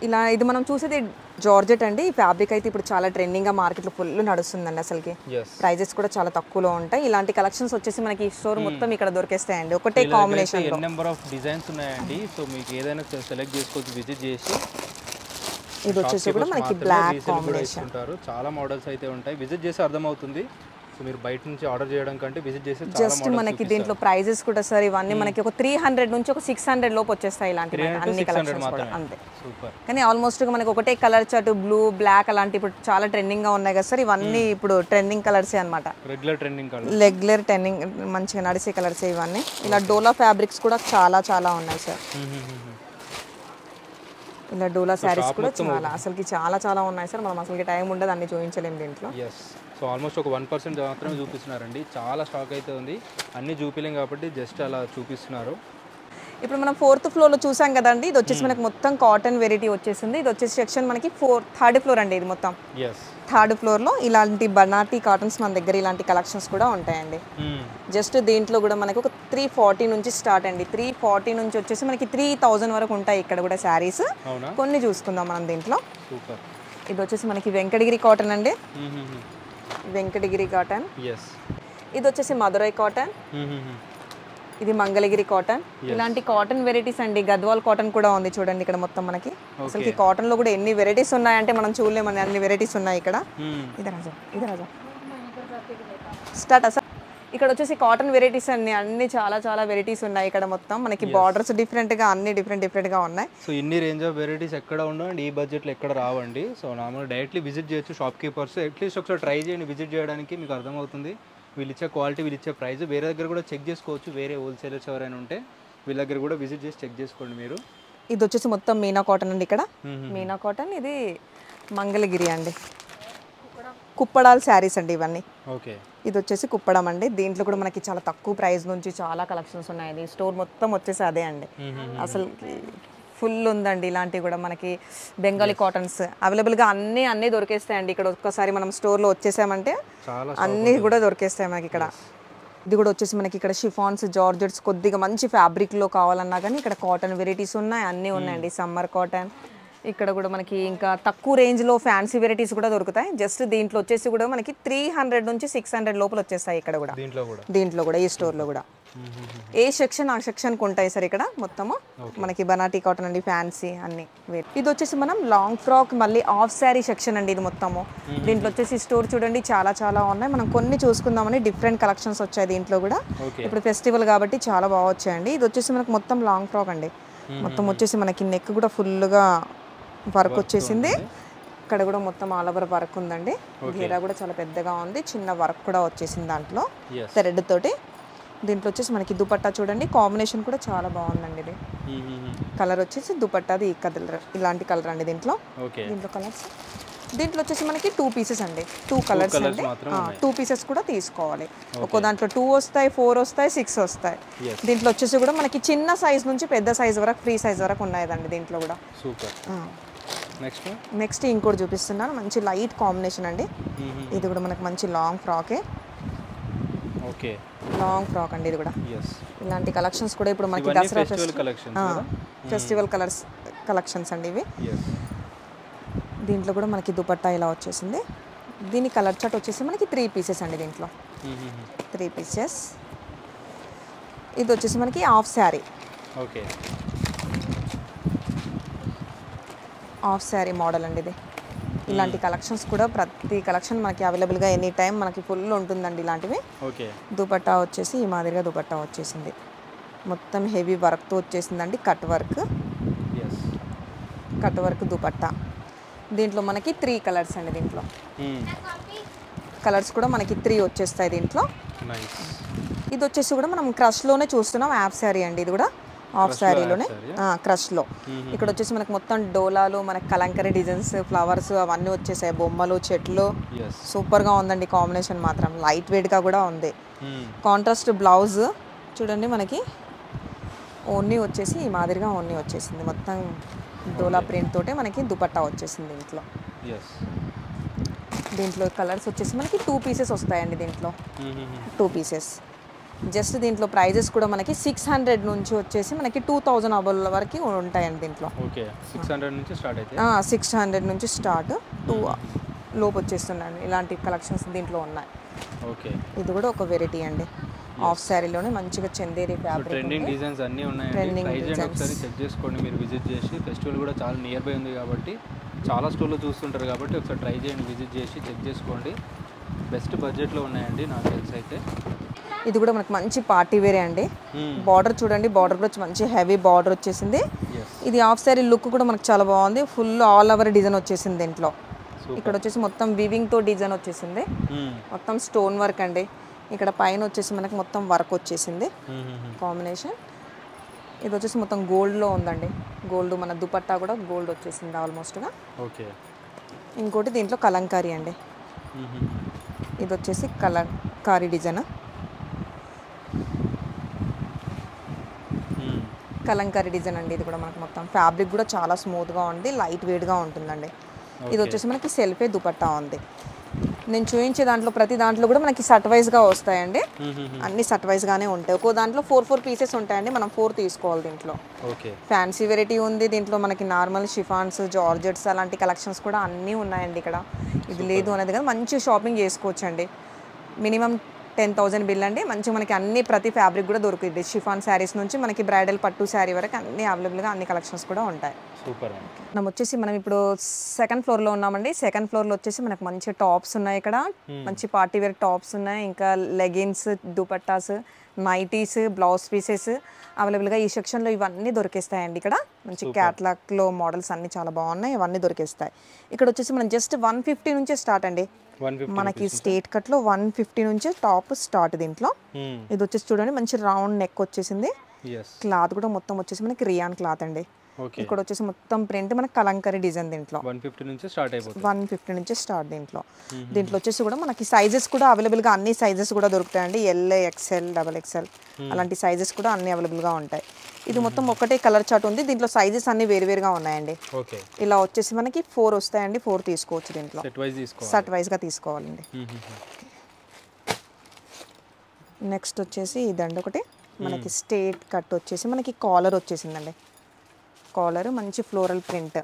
ఇలా ఇది మనం చూసేది జార్జెట్ అండి. ఈ ఫ్యాబ్రిక్ అయితే ఇప్పుడు చాలా ట్రెండింగ్ గా మార్కెట్ లో ఫుల్ నడుస్తుందండి అసలుకి. ప్రైజెస్ కూడా చాలా తక్కువలో ఉంటాయి. ఇలాంటి కలెక్షన్స్ వచ్చేసి మనకి స్టోర్ మొత్తం ఇక్కడ దొరికేస్తాయండి. ఒకటే కాంబినేషన్ లో నెంబర్ ఆఫ్ డిజైన్స్ ఉన్నాయండి. సో మీకు ఏదైనా సెలెక్ట్ చేసుకోవచ్చు, విజిట్ చేసి. ఇది వచ్చేసి కూడా మనకి బ్లాక్ కాంబినేషన్. చాలా మోడల్స్ అయితే ఉంటాయి, విజిట్ చేసి అర్థమవుతుంది. సో మీరు బయట నుంచి ఆర్డర్ చేయడం కంటే విజిట్ చేసి జస్ట్ మనకి దీంట్లో ప్రైజెస్ కూడా సార్ ఇవన్నీ మనకి ఒక 300 నుంచి ఒక 600 లోపు వచ్చేస్తాయి ఇలాంటి అన్ని కలెక్షన్స్ కూడా అంతే. సూపర్. కానీ ఆల్మోస్ట్ మనకి ఒకటే కలర్ చార్ట్ బ్లూ బ్లాక్ అలాంటి ఇప్పుడు చాలా ట్రెండింగ్ గా ఉన్నాయి కదా సార్, ఇవన్నీ ఇప్పుడు ట్రెండింగ్ కలర్సే అన్నమాట. రెగ్యులర్ ట్రెండింగ్ మంచిగా నడిచే కలర్సే ఇవన్నీ. ఇలా డోలా ఫ్యాబ్రిక్స్ కూడా చాలా చాలా ఉన్నాయి సార్. ఇలా డోలా శారీస్ కూడా అసలుకి చాలా చాలా ఉన్నాయి సార్. మనం అసలుకి టైం ఉండదు అన్ని చూపించలేము దీంట్లో. సో ఆల్మోస్ట్ ఒక 1% మాత్రమే చూపిస్తున్నారండి. చాలా స్టాక్ అయితే ఉంది, అన్ని చూపిలేం కాబట్టి జస్ట్ అలా చూపిస్తున్నారు. ఇప్పుడు మనం 4th ఫ్లోర్లో చూసాం కదండి, ఇది వచ్చేసి మనకి మొత్తం కాటన్ వెరైటీ వచ్చేసింది. ఇది వచ్చేసి సెక్షన్ మనకి 3rd ఫ్లోర్ అండి. ఇది మొత్తం 3rd ఫ్లోర్లో ఇలాంటి బనాటీ కాటన్స్ మన దగ్గర ఇలాంటి కలెక్షన్స్ కూడా ఉంటాయండి. జస్ట్ దీంట్లో కూడా మనకి ఒక 340 నుంచి స్టార్ట్ అండి. 340 నుంచి వచ్చేసి మనకి 3000 వరకు ఉంటాయి ఇక్కడ కూడా శారీస్. కొన్ని చూసుకుందాం మనం దీంట్లో. ఇది వచ్చేసి మనకి వెంకటగిరి కాటన్ అండి, వెంకటగిరి కాటన్. ఇది వచ్చేసి మధురై కాటన్, ఇది మంగళగిరి కాటన్. ఇలాంటి కాటన్ వెరైటీస్ అండి. గద్వాల్ కాటన్ కూడా ఉంది చూడండి ఇక్కడ మొత్తం మనకి. అసలు కాటన్ లో కూడా ఎన్ని వెరైటీస్ ఉన్నాయంటే మనం చూడలేమని, అన్ని వెరైటీస్ ఉన్నాయి ఇక్కడ. ఇది రాజా స్టార్ట్ అసలు. ఇక్కడ వచ్చేసి కాటన్ వెరైటీస్ అన్ని చాలా చాలా వెరైటీస్ ఉన్నాయి ఇక్కడ మొత్తం మనకి. బార్డర్స్ డిఫరెంట్ గా అన్ని డిఫరెంట్ గా ఉన్నాయి. సో ఇన్ని రేంజ్ ఆఫ్ వెరైటీస్ ఎక్కడ ఉండవు అండ్ ఈ బడ్జెట్లో ఎక్కడ రావండి. సో నార్మల్ డైరెక్ట్లీ విజిట్ చేయొచ్చు షాప్ కీపర్స్. అట్లీస్ట్ ఒకసారి ట్రై చేయండి విజిట్ చేయడానికి, మీకు అర్థమవుతుంది వీళ్ళు ఇచ్చే క్వాలిటీ, వీళ్ళు ఇచ్చే ప్రైస్. వేరే దగ్గర కూడా చెక్ చేసుకోవచ్చు, వేరే హోల్సేలర్స్ ఎవరైనా ఉంటే వీళ్ళ దగ్గర కూడా విజిట్ చేసి చెక్ చేసుకోండి మీరు. ఇది వచ్చేసి మొత్తం మీనా కాటన్ అండి. ఇక్కడ మీనా కాటన్, ఇది మంగళగిరి అండి. కుప్పడాల్ శారీస్ అండి ఇవన్నీ. ఇది వచ్చేసి కుప్పడం అండి. దీంట్లో కూడా మనకి చాలా తక్కువ ప్రైస్ నుంచి చాలా కలెక్షన్స్ ఉన్నాయి. స్టోర్ మొత్తం వచ్చేసి అదే అండి. అసలు ఫుల్ ఉందండి. ఇలాంటివి కూడా మనకి బెంగాలీ కాటన్స్ అవైలబుల్గా అన్నీ దొరికేస్తాయండి ఇక్కడ. ఒక్కసారి మనం స్టోర్లో వచ్చేసామంటే అన్నీ కూడా దొరికేస్తాయి మనకి ఇక్కడ. ఇది కూడా వచ్చేసి మనకి ఇక్కడ షిఫాన్స్, జార్జెట్స్ కొద్దిగా మంచి ఫ్యాబ్రిక్లో కావాలన్నా కానీ ఇక్కడ కాటన్ వెరైటీస్ ఉన్నాయి, అన్నీ ఉన్నాయండి. Summer cotton. ఇక్కడ కూడా మనకి ఇంకా తక్కువ రేంజ్లో ఫ్యాన్సీ వెరైటీస్ కూడా దొరుకుతాయి. జస్ట్ దీంట్లో వచ్చేసి కూడా మనకి 300 నుంచి 600 లోపల వచ్చేస్తాయి ఇక్కడ కూడా. దీంట్లో కూడా ఈ స్టోర్లో కూడా ఏ సెక్షన్ ఆ సెక్షన్కి ఉంటాయి సార్ ఇక్కడ మొత్తము. మనకి బనాటీ కాటన్ అండి, ఫ్యాన్సీ అన్ని. ఇది వచ్చేసి మనం లాంగ్ ఫ్రాక్ మళ్ళీ హాఫ్ శారీ సెక్షన్ అండి ఇది మొత్తము. దీంట్లో వచ్చేసి స్టోర్ చూడండి చాలా చాలా ఉన్నాయి. మనం కొన్ని చూసుకుందామని డిఫరెంట్ కలెక్షన్స్ వచ్చాయి దీంట్లో కూడా. ఇప్పుడు ఫెస్టివల్ కాబట్టి చాలా బాగా వచ్చాయండి. ఇది వచ్చేసి మనకు మొత్తం లాంగ్ ఫ్రాక్ అండి. మొత్తం వచ్చేసి మనకి నెక్ కూడా ఫుల్గా వర్క్ వచ్చేసింది. ఇక్కడ కూడా మొత్తం ఆల్ ఓవర్ వర్క్ ఉందండి. గేరా కూడా చాలా పెద్దగా ఉంది, చిన్న వర్క్ కూడా వచ్చేసింది దాంట్లో థ్రెడ్ తోటి. దీంట్లో వచ్చేసి మనకి దుపట్టా చూడండి, కాంబినేషన్ కూడా చాలా బాగుందండి. ఇది కలర్ వచ్చేసి దుపట్టాది ఈ కలర్, ఇలాంటి కలర్ అండి దీంట్లో. దీంట్లో కలర్స్ దీంట్లో వచ్చేసి మనకి 2 పీసెస్ అండి, 2 కలర్స్ అండి. 2 పీసెస్ కూడా తీసుకోవాలి. ఒక్కో దాంట్లో 2 వస్తాయి, 4 వస్తాయి, 6 వస్తాయి. దీంట్లో వచ్చేసి కూడా మనకి చిన్న సైజ్ నుంచి పెద్ద సైజ్ వరకు, ఫ్రీ సైజ్ వరకు ఉన్నాయండి దీంట్లో కూడా. నెక్స్ట్ ఇంకోటి చూపిస్తున్నాను, మంచి లైట్ కాంబినేషన్ అండి. ఇది కూడా మనకి మంచి లాంగ్ ఫ్రాకే. లాంగ్ ఫ్రాక్ అండి ఇది కూడా. ఇలాంటి కలెక్షన్స్ కూడా ఇప్పుడు మనకి దసరా ఫెస్టివల్ కలెక్షన్స్ అండి ఇవి. దీంట్లో కూడా మనకి దుపట్టా ఇలా వచ్చేసింది. దీని కలర్ చార్ట్ వచ్చేసి మనకి 3 పీసెస్ అండి దీంట్లో. 3 పీసెస్. ఇది వచ్చేసి మనకి half sari. Half sari model అండి ఇది. ఇలాంటి కలెక్షన్స్ కూడా ప్రతి కలెక్షన్ మనకి అవైలబుల్గా ఎనీ టైం మనకి ఫుల్ ఉంటుందండి ఇలాంటివి. దుపట్టా వచ్చేసి ఈ మాదిరిగా దుపట్టా వచ్చేసింది. మొత్తం హెవీ వర్క్తో వచ్చేసిందండి, కట్ వర్క్ దుపట్టా. దీంట్లో మనకి 3 కలర్స్ అండి. దీంట్లో కలర్స్ కూడా మనకి 3 వచ్చేస్తాయి దీంట్లో. ఇది వచ్చేసి కూడా మనం క్రష్లోనే చూస్తున్నాం, హాఫ్ శారీ అండి ఇది కూడా. హాఫ్ శారీలోనే క్రష్లో. ఇక్కడ వచ్చేసి మనకి మొత్తం డోలాలు, మనకి కలంకరీ డిజైన్స్, ఫ్లవర్స్ అవన్నీ వచ్చేసాయి, బొమ్మలు, చెట్లు. సూపర్గా ఉందండి కాంబినేషన్ మాత్రం. లైట్ వెయిట్గా కూడా ఉంది. కాంట్రాస్ట్ బ్లౌజ్ చూడండి మనకి. ఓన్నీ వచ్చేసి ఈ మాదిరిగా ఓన్నీ వచ్చేసింది. మొత్తం డోలా ప్రింట్ తోటే మనకి దుపట్టా వచ్చేసింది దీంట్లో. దీంట్లో కలర్స్ వచ్చేసి మనకి 2 పీసెస్ వస్తాయండి దీంట్లో. 2 పీసెస్. జస్ట్ దీంట్లో ప్రైజెస్ కూడా మనకి 600 నుంచి వచ్చేసి మనకి 2000 అబోవ్ వరకు ఉంటాయండి దీంట్లో. 600 నుంచి స్టార్ట్ అయితే 600 నుంచి స్టార్ట్ 2 లోపు వచ్చేస్తున్నాయండి. ఇలాంటి కలెక్షన్స్ దీంట్లో ఉన్నాయి. ఇది కూడా ఒక వెరైటీ అండి. హాఫ్ శారీలోనే మంచిగా చందేరి ఫ్యాబ్రిక్, ట్రెండింగ్ డిజైన్స్ అన్నీ ఉన్నాయండి. ప్రైస్ ఒకసారి చెక్ చేసుకోండి మీరు విజిట్ చేసి. ఫెస్టివల్ కూడా చాలా నియర్ బై ఉంది కాబట్టి చాలా స్టోర్లో చూస్తుంటారు కాబట్టి ఒకసారి ట్రై చేయండి, విజిట్ చేసి చెక్ చేసుకోండి. బెస్ట్ బడ్జెట్లో ఉన్నాయండి నాకు తెలిసి అయితే. ఇది కూడా మనకు మంచి పార్టీ వేరే అండి. బార్డర్ చూడండి, బార్డర్ కూడా మంచి హెవీ బార్డర్ వచ్చేసింది. ఇది హాఫ్ సారీ లుక్ కూడా మనకు చాలా బాగుంది. ఫుల్ ఆల్ ఓవర్ డిజైన్ వచ్చేసింది దీంట్లో. ఇక్కడ వచ్చేసి మొత్తం వీవింగ్ తో డిజైన్ వచ్చేసింది, మొత్తం స్టోన్ వర్క్ అండి. ఇక్కడ పైన వచ్చేసి మనకి మొత్తం వర్క్ వచ్చేసింది కాంబినేషన్. ఇది వచ్చేసి మొత్తం గోల్డ్లో ఉందండి. గోల్డ్ మన దుపట్టా కూడా గోల్డ్ వచ్చేసింది ఆల్మోస్ట్గా. ఓకే. ఇంకోటి దీంట్లో కలంకారీ అండి. ఇది వచ్చేసి కలంకారీ డిజైన్. కలంకారీ డిజైన్ అండి. ఇది కూడా మనకు మొత్తం ఫ్యాబ్రిక్ కూడా చాలా స్మూత్గా ఉంది, లైట్ వెయిట్గా ఉంటుందండి. ఇది వచ్చేసి మనకి సెల్ఫే దుపట్టా ఉంది. నేను చూపించే దాంట్లో ప్రతి దాంట్లో కూడా మనకి సట్ వైజ్గా వస్తాయండి. అన్ని సట్ వైజ్గానే ఉంటాయి. ఒక్కో దాంట్లో 4 పీసెస్ ఉంటాయండి, మనం 4 తీసుకోవాలి. దీంట్లో ఫ్యాన్సీ వెరైటీ ఉంది, దీంట్లో మనకి నార్మల్ షిఫాన్స్, జార్జెట్స్ అలాంటి కలెక్షన్స్ కూడా అన్నీ ఉన్నాయండి. ఇక్కడ ఇది లేదు అనేది కదా, మంచి షాపింగ్ చేసుకోవచ్చండి. మినిమం 10,000 బిల్ అండి. మంచిగా మనకి అన్ని ప్రతి ఫ్యాబ్రిక్ కూడా దొరుకుతుంది. షిఫాన్ శారీస్ నుంచి మనకి బ్రైడల్ పట్టు శారీ వరకు అన్ని అవైలబుల్గా అన్ని కలెక్షన్స్ కూడా ఉంటాయి. సూపర్. మనం ఇప్పుడు సెకండ్ ఫ్లోర్లో ఉన్నామండి. సెకండ్ ఫ్లోర్లో వచ్చేసి మనకు మంచి టాప్స్ ఉన్నాయి. ఇక్కడ మంచి పార్టీ వేర్ టాప్స్ ఉన్నాయి, ఇంకా leggings, dupattas, nighties, blouse pieces అవైలబుల్గా ఈ సెక్షన్లో ఇవన్నీ దొరికేస్తాయండి. ఇక్కడ మంచి క్యాట్లాగ్లో మోడల్స్ అన్నీ చాలా బాగున్నాయి, ఇవన్నీ దొరికేస్తాయి. ఇక్కడ వచ్చేసి మనం జస్ట్ 150 నుంచే స్టార్ట్ అండి. మనకి స్టేట్ కట్లో 150 నుంచే టాప్ స్టార్ట్. దీంట్లో ఇది వచ్చేసి చూడండి మంచి రౌండ్ నెక్ వచ్చేసింది. క్లాత్ కూడా మొత్తం వచ్చేసి మనకి రియాన్ క్లాత్ అండి. ఇక్కడ వచ్చేసి మొత్తం ప్రింట్ మనకి కలంకారీ డిజైన్. దీంట్లో 150 నుంచి స్టార్ట్ అయిపోతుంది. 150 నుంచి స్టార్ట్. దీంట్లో వచ్చేసి కూడా మనకి సైజెస్ కూడా అవైలబుల్గా అన్ని సైజెస్ కూడా దొరుకుతాయండి. ఎల్, ఎక్స్ఎల్, XXL అలాంటి సైజెస్ కూడా అన్ని అవైలబుల్గా ఉంటాయి. ఇది మొత్తం ఒకటే కలర్ చార్ట్ ఉంది. దీంట్లో సైజెస్ అన్ని వేరువేరుగా ఉన్నాయండి. ఇలా వచ్చేసి మనకి 4 వస్తాయండి. 4 తీసుకోవచ్చు. దీంట్లో సెట్ వైజ్గా తీసుకోవాలండి. నెక్స్ట్ వచ్చేసి ఇదండి ఒకటి మనకి స్ట్రేట్ కట్ వచ్చేసి మనకి కాలర్ వచ్చేసిందండి. కాలర్ మంచి ఫ్లోరల్ ప్రింట్,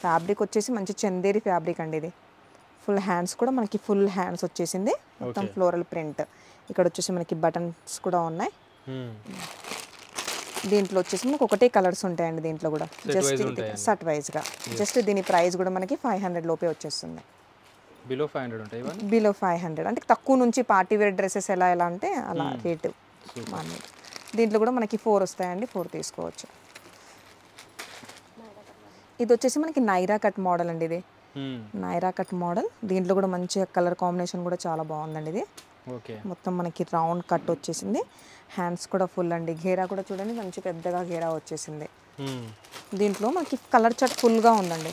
ఫ్యాబ్రిక్ వచ్చేసి మంచి చందేరి ఫ్యాబ్రిక్ అండి. ఇది ఫుల్ హ్యాండ్స్ కూడా మనకి ఫుల్ హ్యాండ్స్ వచ్చేసింది, మొత్తం ఫ్లోరల్ ప్రింట్. ఇక్కడ వచ్చేసి మనకి బటన్స్ కూడా ఉన్నాయి. దీంట్లో వచ్చేసి మనకు ఒకటే కలర్స్ ఉంటాయండి. దీంట్లో కూడా జస్ట్ సెట్ వైజ్గా. జస్ట్ దీని ప్రైస్ కూడా మనకి 500 లోపే వచ్చేస్తుంది. బిలో 500 ఉంటాయి. బిలో 500 అంటే తక్కువ నుంచి పార్టీ వేర్ డ్రెస్సెస్ ఎలా అంటే అలా రేటు. దీంట్లో కూడా మనకి 4 వస్తాయండి. 4 తీసుకోవచ్చు. ఇది వచ్చేసి మనకి నైరా కట్ మోడల్ అండి. ఇది నైరా కట్ మోడల్. దీంట్లో కూడా మంచి కలర్ కాంబినేషన్ కూడా చాలా బాగుందండి. ఇది మొత్తం మనకి రౌండ్ కట్ వచ్చేసింది. హ్యాండ్స్ కూడా ఫుల్ అండి. ఘేరా కూడా చూడండి మంచి పెద్దగా ఘేరా వచ్చేసింది. దీంట్లో మనకి కలర్ చార్ట్ ఫుల్గా ఉందండి.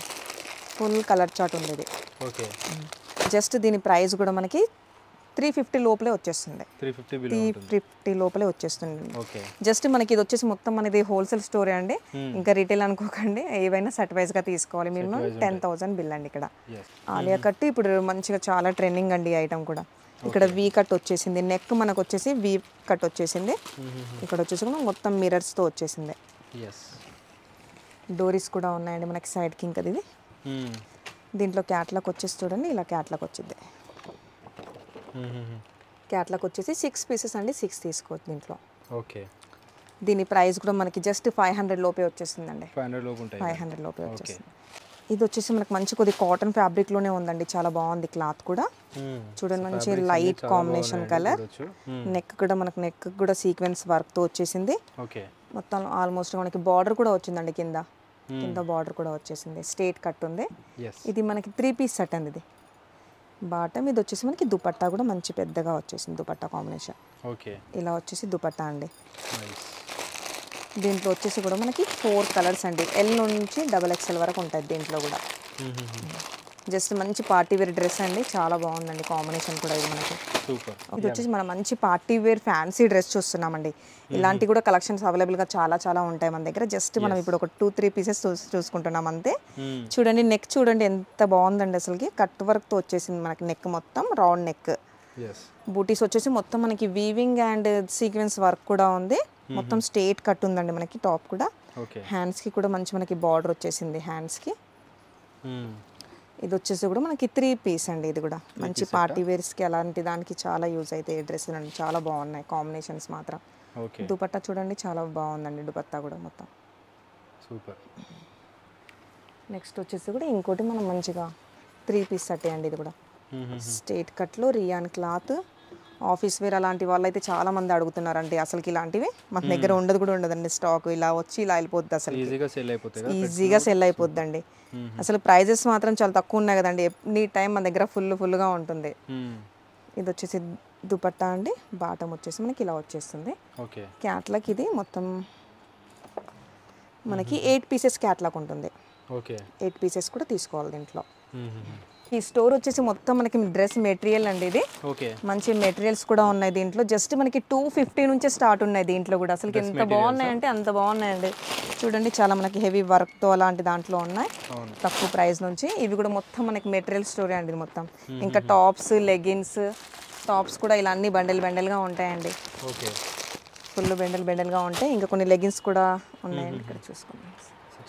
ఫుల్ కలర్ చార్ట్ ఉంది ఇది. జస్ట్ దీని ప్రైస్ కూడా మనకి 350 లోపలే వచ్చేస్తుంది. 350 లోపలే వచ్చేస్తుంది. జస్ట్ మనకి ఇది వచ్చేసి మొత్తం మనది హోల్సేల్ స్టోరే అండి. ఇంకా రీటైల్ అనుకోకండి, ఏవైనా సెట్ వైజ్ గా తీసుకోవాలి. మినిమం 10,000 బిల్ అండి. ఇక్కడ ఆలియా కట్ ఇప్పుడు మంచిగా చాలా ట్రెండింగ్ అండి ఐటమ్ కూడా. ఇక్కడ వీ కట్ వచ్చేసింది. నెక్ మనకు వచ్చేసి వీ కట్ వచ్చేసింది. ఇక్కడ వచ్చేసి మొత్తం మిరర్స్ తో వచ్చేసింది. డోరీస్ కూడా ఉన్నాయండి మనకి సైడ్ కి. ఇంకా ఇది దీంట్లో క్యాట్లాగ్ వచ్చేసి చూడండి ఇలా క్యాట్లాగ్ వచ్చింది. క్యాట్లాగ్ వచ్చేసి 6 పీసెస్ అండి. 6 తీసుకోవచ్చు దీంట్లో. దీని ప్రైస్ కూడా మనకి జస్ట్ 500 లోపే వచ్చేస్తుందండి. 500 లోపే వచ్చేస్తుంది. ఇది వచ్చేసి మనకి మంచి కొద్ది కాటన్ ఫ్యాబ్రిక్ లోనే ఉందండి. చాలా బాగుంది క్లాత్ కూడా. చూడండి మంచి లైట్ కాంబినేషన్ కలర్. నెక్ కూడా మనకి నెక్ కూడా సీక్వెన్స్ వర్క్ తో వచ్చేసింది. మొత్తం ఆల్మోస్ట్ మనకి బార్డర్ కూడా వచ్చిందండి. కింద బార్డర్ కూడా వచ్చేసింది. స్ట్రేట్ కట్ ఉంది. ఇది మనకి 3 పీస్ సెట్ అండి. ఇది బాటమ్. ఇది వచ్చేసి మనకి దుపట్టా కూడా మంచి పెద్దగా వచ్చేసింది. దుపట్టా కాంబినేషన్ ఇలా వచ్చేసి దుపట్టా అండి. దీంట్లో వచ్చేసి కూడా మనకి 4 కలర్స్ అండి. ఎల్ నుంచి XXL వరకు ఉంటుంది దీంట్లో కూడా. జస్ట్ మంచి పార్టీ వేర్ డ్రెస్ అండి. చాలా బాగుందండి కాంబినేషన్ కూడా. ఇది మనకి ఇది వచ్చేసి మనం మంచి పార్టీ వేర్ ఫ్యాన్సీ డ్రెస్ చూస్తున్నామండి. ఇలాంటి కూడా కలెక్షన్స్ అవైలబుల్గా చాలా ఉంటాయి మన దగ్గర. జస్ట్ మనం ఇప్పుడు ఒక 2-3 పీసెస్ చూసుకుంటున్నాం అంతే. చూడండి నెక్ చూడండి ఎంత బాగుందండి. అసలుకి కట్ వర్క్తో వచ్చేసింది మనకి నెక్ మొత్తం రౌండ్ నెక్. బూటీస్ వచ్చేసి మొత్తం మనకి వీవింగ్ అండ్ సీక్వెన్స్ వర్క్ కూడా ఉంది. మొత్తం స్ట్రేట్ కట్ ఉందండి మనకి టాప్ కూడా. హ్యాండ్స్కి కూడా మంచి మనకి బార్డర్ వచ్చేసింది హ్యాండ్స్కి. ఇది వచ్చేసి కూడా మనకి 3 పీస్ అండి. ఇది కూడా మంచి పార్టీ వేర్స్కి అలాంటి దానికి చాలా యూజ్ అవుతాయి ఈ డ్రెస్సులు అండి. చాలా బాగున్నాయి కాంబినేషన్స్ మాత్రం. దుపట్టా చూడండి చాలా బాగుందండి. దుపట్టా కూడా మొత్తం సూపర్. నెక్స్ట్ వచ్చేసి కూడా ఇంకోటి మనం మంచిగా 3 పీస్ సెట్ అండి. ఇది కూడా స్ట్రేట్ కట్లో రియాన్ క్లాత్, ఆఫీస్ వేర్ అలాంటి వాళ్ళైతే చాలా మంది అడుగుతున్నారండి. అసలుకి ఇలాంటివి మన దగ్గర ఉండదు కూడా ఉండదండి స్టాక్. ఇలా వచ్చి ఇలా వెళ్ళిపోద్ది, అసలు ఈజీగా సెల్ అయిపోద్దండి. అసలు ప్రైజెస్ మాత్రం చాలా తక్కువ ఉన్నాయి కదండి. ఎనీ టైం మన దగ్గర ఫుల్గా ఉంటుంది. ఇది వచ్చేసి దుపట్టా అండి. బాటమ్ వచ్చేసి మనకి ఇలా వచ్చేస్తుంది. క్యాట్లాగ్ ఇది మొత్తం మనకి 8 పీసెస్ క్యాట్లాగ్ ఉంటుంది. 8 పీసెస్ కూడా తీసుకోవాలి దీంట్లో. ఈ స్టోర్ వచ్చేసి మొత్తం మనకి డ్రెస్ మెటీరియల్ అండి. ఇది మంచి మెటీరియల్స్ కూడా ఉన్నాయి దీంట్లో. జస్ట్ మనకి 250 నుంచే స్టార్ట్ ఉన్నాయి దీంట్లో కూడా. అసలు ఎంత బాగున్నాయంటే అంత బాగున్నాయండి. చూడండి చాలా మనకి హెవీ వర్క్తో అలాంటి దాంట్లో ఉన్నాయి తక్కువ ప్రైస్ నుంచి. ఇవి కూడా మొత్తం మనకి మెటీరియల్ స్టోరే అండి మొత్తం. ఇంకా టాప్స్, లెగిన్స్, టాప్స్ కూడా ఇలా అన్ని బండెల్గా ఉంటాయండి. ఫుల్ బండెల్గా ఉంటాయి. ఇంకా కొన్ని లెగిన్స్ కూడా ఉన్నాయండి. ఇక్కడ చూసుకోండి.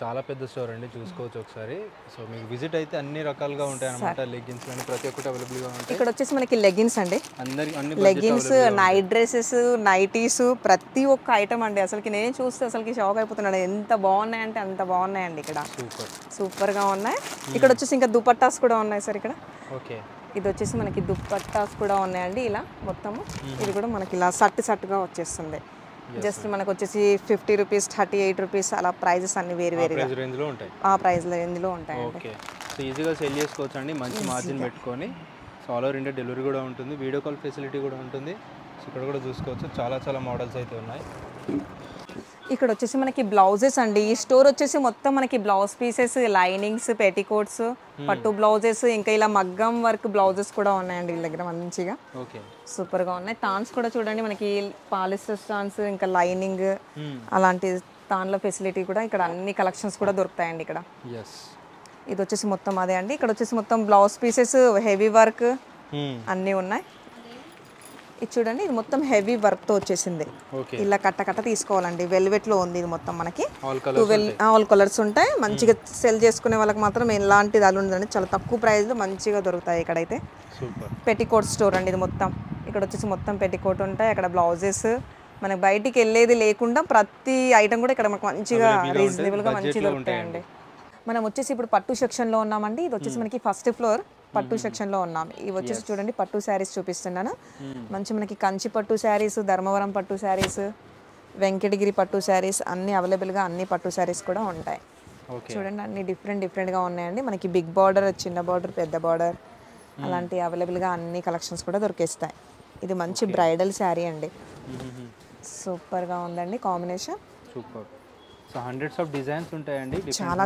చాలా పెద్ద స్టోర్ అండి, చూసుకోవచ్చు ఒకసారి. సో మీకు విజిట్ అయితే అన్ని రకాలుగా ఉంటాయి అన్నమాట. లెగిన్స్ కానీ ప్రతి ఒక్కటి అవైలబుల్గా ఉంటాయి. ఇక్కడ వచ్చేసి మనకి లెగిన్స్ అండి. లెగిన్స్, నైట్ డ్రెస్సెస్, నైటీస్, ప్రతి ఒక్క ఐటమ్ అండి. అసలుకి నేను చూస్తే అసలుకి షాక్ అయిపోతున్నాను. ఎంత బాగున్నాయంటే అంత బాగున్నాయండి ఇక్కడ. సూపర్గా ఉన్నాయి. ఇక్కడ వచ్చేసి ఇంకా దుపట్టాస్ కూడా ఉన్నాయి సార్ ఇక్కడ. ఇది వచ్చేసి మనకి దుపట్టాస్ కూడా ఉన్నాయండి ఇలా మొత్తము. ఇది కూడా మనకి ఇలా సట్టుగా వచ్చేస్తుంది. జస్ట్ మనకు వచ్చేసి 50 రూపీస్, 38 రూపీస్ అలా ప్రైజెస్ అన్ని వేరువేరుగా ఆ ప్రైస్ రేంజ్లో ఉంటాయి. సో ఈజీగా సెల్ చేసుకోవచ్చు అండి, మంచి మార్జిన్ పెట్టుకొని. So all over India delivery కూడా ఉంటుంది, వీడియో కాల్ ఫెసిలిటీ కూడా ఉంటుంది. సో ఇక్కడ కూడా చూసుకోవచ్చు, చాలా మోడల్స్ అయితే ఉన్నాయి. ఇక్కడ వచ్చేసి మనకి బ్లౌజెస్ అండి. ఈ స్టోర్ వచ్చేసి మొత్తం మనకి బ్లౌజ్ పీసెస్, లైనింగ్స్, పెట్టికోట్స్, పట్టు బ్లౌజెస్, ఇంకా ఇలా మగ్గం వర్క్ బ్లౌజెస్ కూడా ఉన్నాయండి వీళ్ళ దగ్గర. మంచిగా సూపర్గా ఉన్నాయి. తాన్స్ కూడా చూడండి మనకి పాలిస్టర్ తాన్స్, ఇంకా లైనింగ్ అలాంటి తాన్ల ఫెసిలిటీ కూడా ఇక్కడ అన్ని కలెక్షన్స్ కూడా దొరుకుతాయండి ఇక్కడ. ఇది వచ్చేసి మొత్తం అదే అండి. ఇక్కడ వచ్చేసి మొత్తం బ్లౌజ్ పీసెస్, హెవీ వర్క్ అన్నీ ఉన్నాయి. ఇది చూడండి, ఇది మొత్తం హెవీ వర్క్ తో వచ్చేసింది. ఇలా కట్ట తీసుకోవాలండి. వెల్వెట్ లో ఉంది ఇది మొత్తం. మనకి ఆల్ కలర్స్ ఉంటాయి. మంచిగా సెల్ చేసుకునే వాళ్ళకి మాత్రం ఎలాంటిది అది ఉండదండి. చాలా తక్కువ ప్రైస్ లో మంచిగా దొరుకుతాయి ఇక్కడైతే. పెట్టికోట్ స్టోర్ అండి ఇది మొత్తం. ఇక్కడ వచ్చేసి మొత్తం పెట్టికోట్ ఉంటాయి. అక్కడ బ్లౌజెస్, మనకి బయటికి వెళ్ళేది లేకుండా ప్రతి ఐటమ్ కూడా ఇక్కడ మనకు మంచిగా రీజనబుల్ గా మంచిగా దొరుకుతాయండి. మనం వచ్చేసి ఇప్పుడు పట్టు సెక్షన్ లో ఉన్నామండి. ఇది వచ్చేసి మనకి ఫస్ట్ ఫ్లోర్ పట్టు సెక్షన్ లో ఉన్నాం. ఇవి వచ్చేసి చూడండి పట్టు శారీస్ చూపిస్తున్నాను. మంచి మనకి కంచి పట్టు శారీస్, ధర్మవరం పట్టు శారీస్, వెంకటగిరి పట్టు శారీస్ అన్ని అవైలబుల్ గా అన్ని పట్టు శారీస్ కూడా ఉంటాయి. చూడండి అన్ని డిఫరెంట్ గా ఉన్నాయండి. మనకి బిగ్ బార్డర్, చిన్న బార్డర్, పెద్ద బార్డర్ అలాంటి అవైలబుల్ గా అన్ని కలెక్షన్స్ కూడా దొరికేస్తాయి. ఇది మంచి బ్రైడల్ శారీ అండి. సూపర్ గా ఉందండి combination. So hundreds of designs ఉంటాయండి,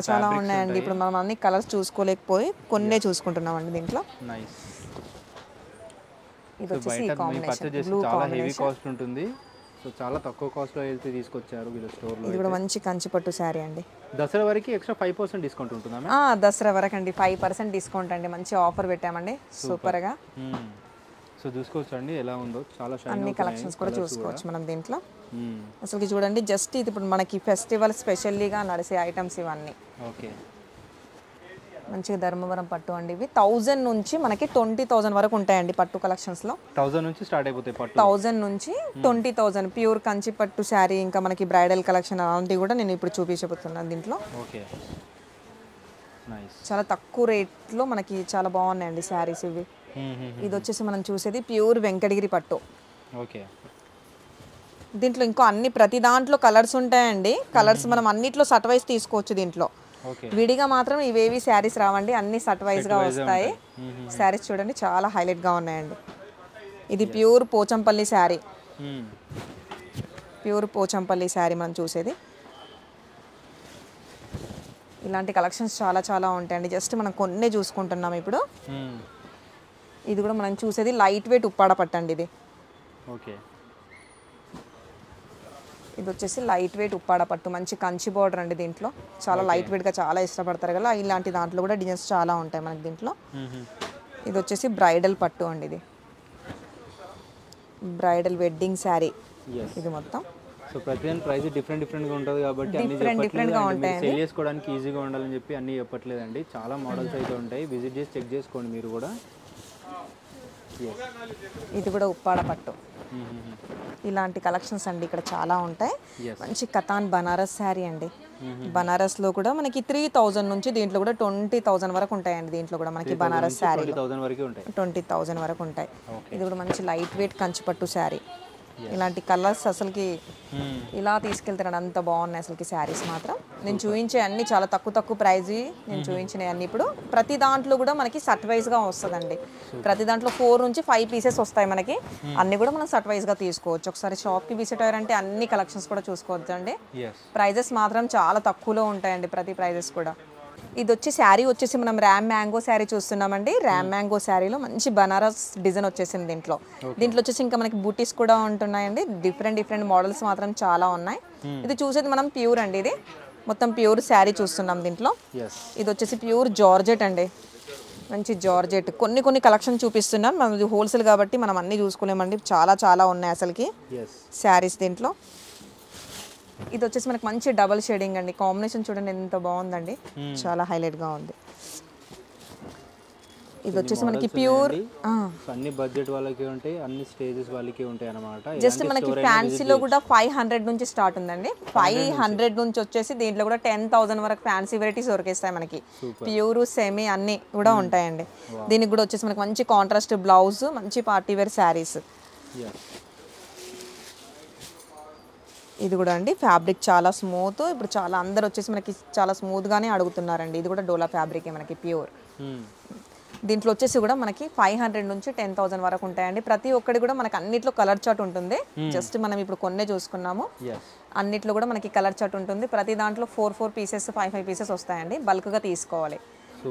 చాలా ఉన్నాయండి. ఇప్పుడు మనం అన్ని కలర్స్ చూసుకోలేకపోయి కొన్నే చూసుకుంటున్నామండి దీంట్లో. ఇది వచ్చేసి ఈ కాంబినేషన్ బ్లూ కాంబినేషన్. కాస్ట్ ఉంటుంది. సో చాలా తక్కువ కాస్ట్ లో వెళ్తే తీసుకొచ్చారు వీళ్ళ స్టోర్ లో. ఇది కూడా మంచి కంచి పట్టు శారీ అండి. దసరా వరకు ఎక్స్ట్రా 5% డిస్కౌంట్ ఉంటుందా? దసరా వరకు అండి 5% డిస్కౌంట్ అండి. మంచి ఆఫర్ పెట్టామండి సూపర్ గా. సో చూసుకోవచ్చు అండి ఎలా ఉందో. చాలా అన్ని కలెక్షన్స్ కూడా చూసుకోవచ్చు మనం దీంట్లో. అసలు చూడండి జస్ట్ ఇది ఇప్పుడు మనకి ఫెస్టివల్ స్పెషల్లీగా నడిసే ఐటమ్స్ ఇవన్నీ. మంచిగా ధర్మవరం పట్టు అండి. ఇవి 1000 నుంచి మనకి 20,000 వరకు ఉంటాయండి పట్టు కలెక్షన్స్ లో. 1000 నుంచి స్టార్ట్ అయిపోతాయి పట్టు. 1000 నుంచి 20,000 ప్యూర్ కంచి పట్టు శారీ, ఇంకా మనకి బ్రైడల్ కలెక్షన్ అలాంటివి కూడా నేను ఇప్పుడు చూపించబోతున్నాను దీంట్లో. చాలా తక్కువ రేట్లో మనకి చాలా బాగున్నాయండి శారీస్ ఇవి. ఇది వచ్చేసి మనం చూసేది ప్యూర్ వెంకటగిరి పట్టు. దీంట్లో ఇంకో అన్ని ప్రతి దాంట్లో కలర్స్ ఉంటాయండి. కలర్స్ మనం అన్నిట్లో సట్ వైజ్ తీసుకోవచ్చు. దీంట్లో విడిగా మాత్రం ఇవేవి శారీస్ రావండి, అన్ని సట్ వైజ్ గా వస్తాయి. శారీస్ చూడండి చాలా హైలైట్ గా ఉన్నాయండి. ఇది ప్యూర్ పోచంపల్లి శారీ. ప్యూర్ పోచంపల్లి శారీ మనం చూసేది. ఇలాంటి కలెక్షన్స్ చాలా ఉంటాయండి. జస్ట్ మనం కొన్నే చూసుకుంటున్నాం ఇప్పుడు. ఇది కూడా మనం చూసేది లైట్ వెయిట్ ఉప్పాడ పట్టండి ఇది. ఇది వచ్చేసి లైట్ వెయిట్ ఉప్పాడ పట్టు, మంచి కంచి బార్డర్ అండి. దీంట్లో చాలా లైట్ వెయిట్గా చాలా ఇష్టపడతారు కదా, ఇలాంటి దాంట్లో కూడా డిజైన్స్ చాలా ఉంటాయి మనకి దీంట్లో. ఇది వచ్చేసి బ్రైడల్ పట్టు అండి. ఇది బ్రైడల్ వెడ్డింగ్ శారీ ఇది మొత్తం. సో ప్రతి ప్రైస్ డిఫరెంట్ గా ఉంటుంది కాబట్టి అన్ని డిఫరెంట్ గా ఉంటాయి. సేల్ చేసుకోవడానికి ఈజీగా ఉండాలని చెప్పి అన్ని చెప్పట్లేదండి. చాలా మోడల్స్ అయితే ఉంటాయి, విజిట్ చేసి చెక్ చేసుకోండి మీరు కూడా. ఇది కూడా ఉప్పాడ పట్టు. ఇలాంటి కలెక్షన్స్ అండి ఇక్కడ చాలా ఉంటాయి. మంచి కతాన్ బనారస్ శారీ అండి. బనారస్లో కూడా మనకి 3000 నుంచి దీంట్లో కూడా 20,000 వరకు ఉంటాయండి. దీంట్లో కూడా మనకి బనారస్ శారీ 20,000 వరకు ఉంటాయి. ఇది కూడా మంచి లైట్ వెయిట్ కంచిపట్టు శారీ. ఇలాంటి కలర్స్ అసలుకి ఇలా తీసుకెళ్తారండి, అంత బాగున్నాయి అసలుకి శారీస్ మాత్రం. నేను చూపించే అన్ని చాలా తక్కువ ప్రైజ్. నేను చూపించినవి అన్ని ఇప్పుడు ప్రతి దాంట్లో కూడా మనకి సట్ వైజ్గా వస్తుందండి. ప్రతి దాంట్లో 4 నుంచి 5 పీసెస్ వస్తాయి మనకి. అన్ని కూడా మనం సట్ వైజ్గా తీసుకోవచ్చు. ఒకసారి షాప్కి విజిట్ అయ్యారంటే అన్ని కలెక్షన్స్ కూడా చూసుకోవచ్చు అండి. ప్రైజెస్ మాత్రం చాలా తక్కువలో ఉంటాయండి ప్రతి ప్రైజెస్ కూడా. ఇది వచ్చి శారీ వచ్చేసి మనం ర్యామ్ మ్యాంగో శారీ చూస్తున్నామండి. ర్యామ్ మ్యాంగో శారీలో మంచి బనారస్ డిజైన్ వచ్చేసింది దీంట్లో. దీంట్లో వచ్చేసి ఇంకా మనకి బూటీస్ కూడా ఉంటున్నాయండి. డిఫరెంట్ మోడల్స్ మాత్రం చాలా ఉన్నాయి. ఇది చూసేది మనం ప్యూర్ అండి. ఇది మొత్తం ప్యూర్ శారీ చూస్తున్నాం దీంట్లో. ఇది వచ్చేసి ప్యూర్ జార్జెట్ అండి. మంచి జార్జెట్ కొన్ని కలెక్షన్ చూపిస్తున్నాం. మనం హోల్సేల్ కాబట్టి మనం అన్ని చూసుకోలేమండి. చాలా ఉన్నాయి అసలుకి శారీస్ దీంట్లో. ఇది వచ్చేసి మనకి మంచి డబల్ షేడింగ్ అండి. కాంబినేషన్ చూడండి ఎంత బాగుందండి, చాలా హైలైట్ గా ఉంది. ఇది వచ్చేసి మనకి ప్యూర్ అన్ని బడ్జెట్ వాళ్ళకి ఉంటాయి, అన్ని స్టేజెస్ వాళ్ళకి ఉంటాయి అన్నమాట. జస్ట్ మనకి ఫ్యాన్సీలో కూడా 500 నుంచి స్టార్ట్ ఉందండి. 500 నుంచి వచ్చేసి దీంట్లో కూడా 10,000 వరకు ఫ్యాన్సీ వెరైటీస్ దొరికేస్తాయి మనకి. ప్యూర్ సెమీ అన్ని కూడా ఉంటాయండి. దీనికి కూడా వచ్చేసి మనకి మంచి కాంట్రాస్ట్ బ్లౌజ్, మంచి పార్టీ వేర్ శారీస్. ఇది కూడా అండి ఫ్యాబ్రిక్ చాలా స్మూత్. ఇప్పుడు చాలా అందరు వచ్చేసి మనకి చాలా స్మూత్ గానే అడుగుతున్నారండి. ఇది కూడా డోలా ఫ్యాబ్రిక్ మనకి ప్యూర్. దీంట్లో వచ్చేసి కూడా మనకి 500 నుంచి 10,000 వరకు ఉంటాయండి. ప్రతి ఒక్కటి కూడా మనకి అన్నిట్లో కలర్ చార్ట్ ఉంటుంది. జస్ట్ మనం ఇప్పుడు కొన్నే చూసుకున్నాము. అన్నిట్లో కూడా మనకి కలర్ చార్ట్ ఉంటుంది. ప్రతి దాంట్లో 4 పీసెస్ 5 పీసెస్ వస్తాయండి. బల్క్ గా తీసుకోవాలి.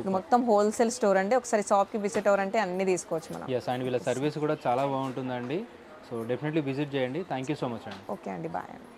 ఇది మొత్తం హోల్సేల్ స్టోర్ అండి. ఒకసారి షాప్ కి విజిట్ అవ్వారంటే అన్ని తీసుకోవచ్చు మనం. అండ్ వీళ్ళ సర్వీస్ కూడా చాలా బాగుంటుందండి. సో డెఫినెట్లీ విజిట్ చేయండి. థ్యాంక్ యూ సో మచ్ అండి. ఓకే అండి, బాయ్ అండి.